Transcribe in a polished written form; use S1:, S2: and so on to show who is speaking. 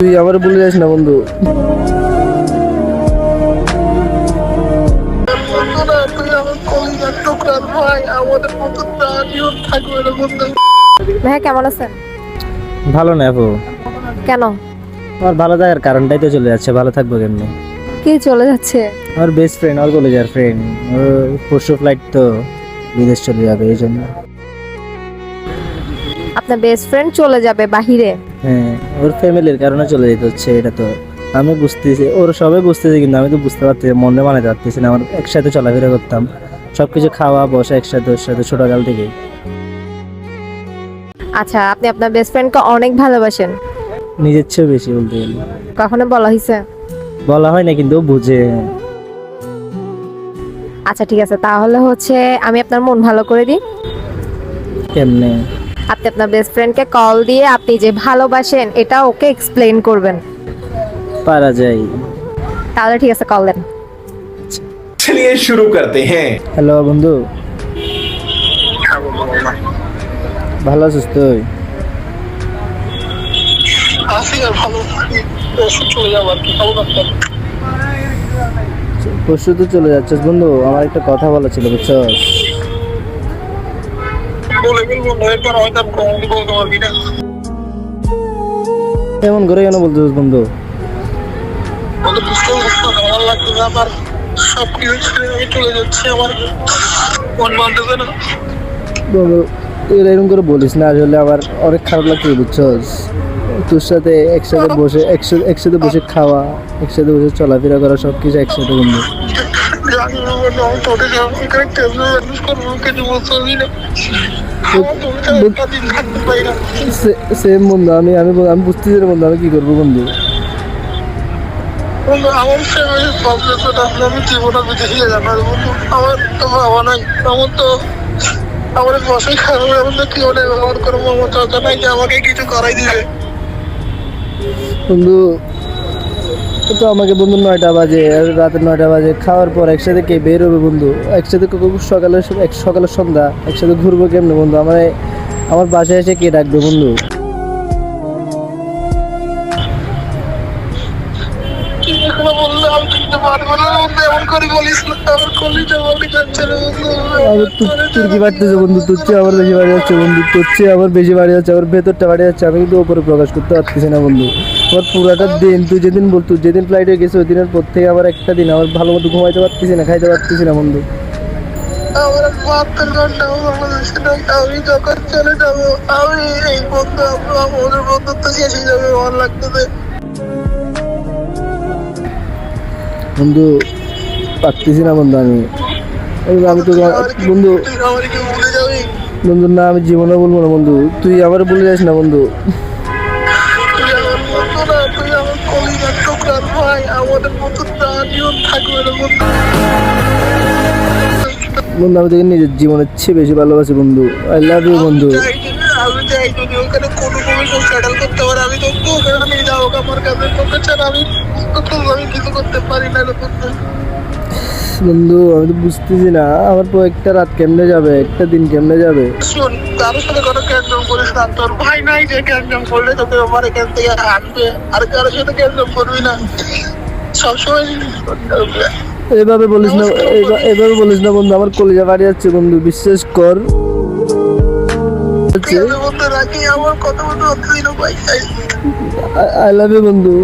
S1: তুই আবার বলে যাস না বন্ধু।
S2: ভাইয়া কেমন আছেন?
S1: ভালো না আপু,
S2: কেন?
S1: আমার ভালো থাকার কারণটাই তো চলে যাচ্ছে, ভালো থাকবো কেমনি?
S2: কি চলে যাচ্ছে?
S1: আমার বেস্ট ফ্রেন্ড, আমার কলেজের ফ্রেন্ড, পরশু ফ্লাইট তো বিদেশ চলে যাবে এই জন্য।
S2: আপনার বেস্ট ফ্রেন্ড চলে যাবে বাহিরে?
S1: হ্যাঁ, ওর ফ্যামিলির কারণে চলে যেতে হচ্ছে, এটা তো আমি বুঝতেছি, ওর সবাই বুঝতেছে, কিন্তু আমি তো বুঝতে পারছি, মনে বানাতে পারতেছি না। আমার একসাথে চলাফেরা করতাম, সবকিছু খাওয়া বসা একসাথে, ওর সাথে ছোটকাল থেকে।
S2: আচ্ছা, আপনি আপনার বেস্ট ফ্রেন্ডকে অনেক ভালোবাসেন?
S1: নিজের চেয়েও বেশি বলতে গেলে।
S2: কখনো বলা হয়েছে?
S1: বলা হয় না, কিন্তু ও বুঝে।
S2: আচ্ছা ঠিক আছে, তাহলে হচ্ছে আমি আপনার মন ভালো করে দিই।
S1: কেমনে?
S2: আপনি আপনার বেস্ট ফ্রেন্ডকে কল দিয়ে আপনি যে ভালোবাসেন এটা ওকে এক্সপ্লেইন করবেন।
S1: পারা যায়।
S2: তাহলে ঠিক আছে, কল দেন।
S3: चलिए शुरू करते हैं।
S1: হ্যালো বন্ধু, ভালো আছিস তুই? পরশু তো চলে যাচ্ছিস বন্ধু, আমার একটা কথা বলা ছিল বুঝছস। এমন করে কেন বলছিস বন্ধু? বন্ধু এরকম করে বলিস না, আসলে আমার অনেক খারাপ লাগছে বুঝছস। তোর সাথে একসাথে বসে একসাথে বসে খাওয়া, একসাথে বসে চলাফেরা করা, সবকিছু একসাথে বন্ধু। সেম বন্ধু, আমি আমি আমি বুঝতেছি না বন্ধু, আমি কি করবো বন্ধু?
S4: আমার ফ্যামিলির প্রবলেম আমি জীবনে বুঝে জানার বন্ধু। আমার তো বাবা নাই, আমার তো আমার বসে খারাপ, আমার তো কি বলে ব্যবহার করবো, আমার চাচা নাই যে আমাকে কিছু করাই দিবে।
S1: বন্ধু তো আমাকে বন্ধু 9টা বাজে, রাতে 9টা বাজে খাওয়ার পর একসাথে কে বের হবে বন্ধু? একসাথে সকালে সন্ধ্যা একসাথে ঘুরবো কেমনে বন্ধু? আমার বাসায় এসে কে ডাকবে বন্ধু?
S4: কি এখনো বললে আমি চিনতে পারবো না বন্ধু, এমন করে বলিস না, আমার কলিজা বলি যাচ্ছে না বন্ধু।
S1: তোর কি বাড়তেছে বন্ধু? তোর চেয়ে আমার বেশি বাড়ি যাচ্ছে বন্ধু, তোর চেয়ে আমার বেশি বাড়ি যাচ্ছে, আমার ভেতরটা বাড়ি যাচ্ছে, আমি কিন্তু ওপরে প্রকাশ করতে পারতেছি না বন্ধু। আমার পুরাটা দিন, তুই যেদিন ফ্লাইটে গেছে ওই দিনের পর থেকে আমার একটা দিন আমার ভালো মতো ঘুমাইতে পারতেছি না, খাইতে পারতেছি না বন্ধু।
S4: আমার 72 ঘন্টা বাংলাদেশে নাই, আমি যখন চলে যাবো আমি এই বন্ধু আমাদের বন্ধুত্ব শেষ হয়ে যাবে আমার লাগতেছে
S1: বন্ধু। পারতেছি না বন্ধু, আমি তো বন্ধু।
S4: তুই আমার কি ভুলে যাবি?
S1: বন্ধু না, আমি জীবনে বলবো না বন্ধু, তুই আবার বলে যাস না বন্ধু।
S4: তুই আমার বন্ধু না, তুই আমার কলিজার টুকরার ভাই, আমাদের বন্ধুত্ব আজীবন থাকবে না বন্ধু।
S1: বন্ধু আমি তোকে নিজের জীবনের চেয়ে বেশি ভালোবাসি বন্ধু, আই লাভ ইউ বন্ধু।
S4: আমি চাই যদি ওখানে কোনো কেউ সেটেল করতে পারে, আমি তো ওখানে নিয়ে যাবো আমার কাছে, তোকে ছাড়া আমি কিছু করতে পারি না রে বন্ধু।
S1: বন্ধু আমি তো বুঝতেছি না, আমার তো একটা রাত কেমনে যাবে, একটা দিন কেমনে যাবে।
S4: শোন, কারোর সাথে কোনো ক্যান্সেল করিস না, তোর ভাই নাই যে ক্যান্সেল করলে তোকে আমার এখান থেকে আনবে, আর কারোর সাথে ক্যান্সেল করবি না, সবসময়
S1: এভাবে বলিস না, এভাবে বলিস না বন্ধু, আমার কলিজা বাড়ি যাচ্ছে বন্ধু, বিশ্বাস কর।
S4: বন্ধু রাখি, আমার কথা বলতে ভাই।
S1: আই লাভ ইউ বন্ধু।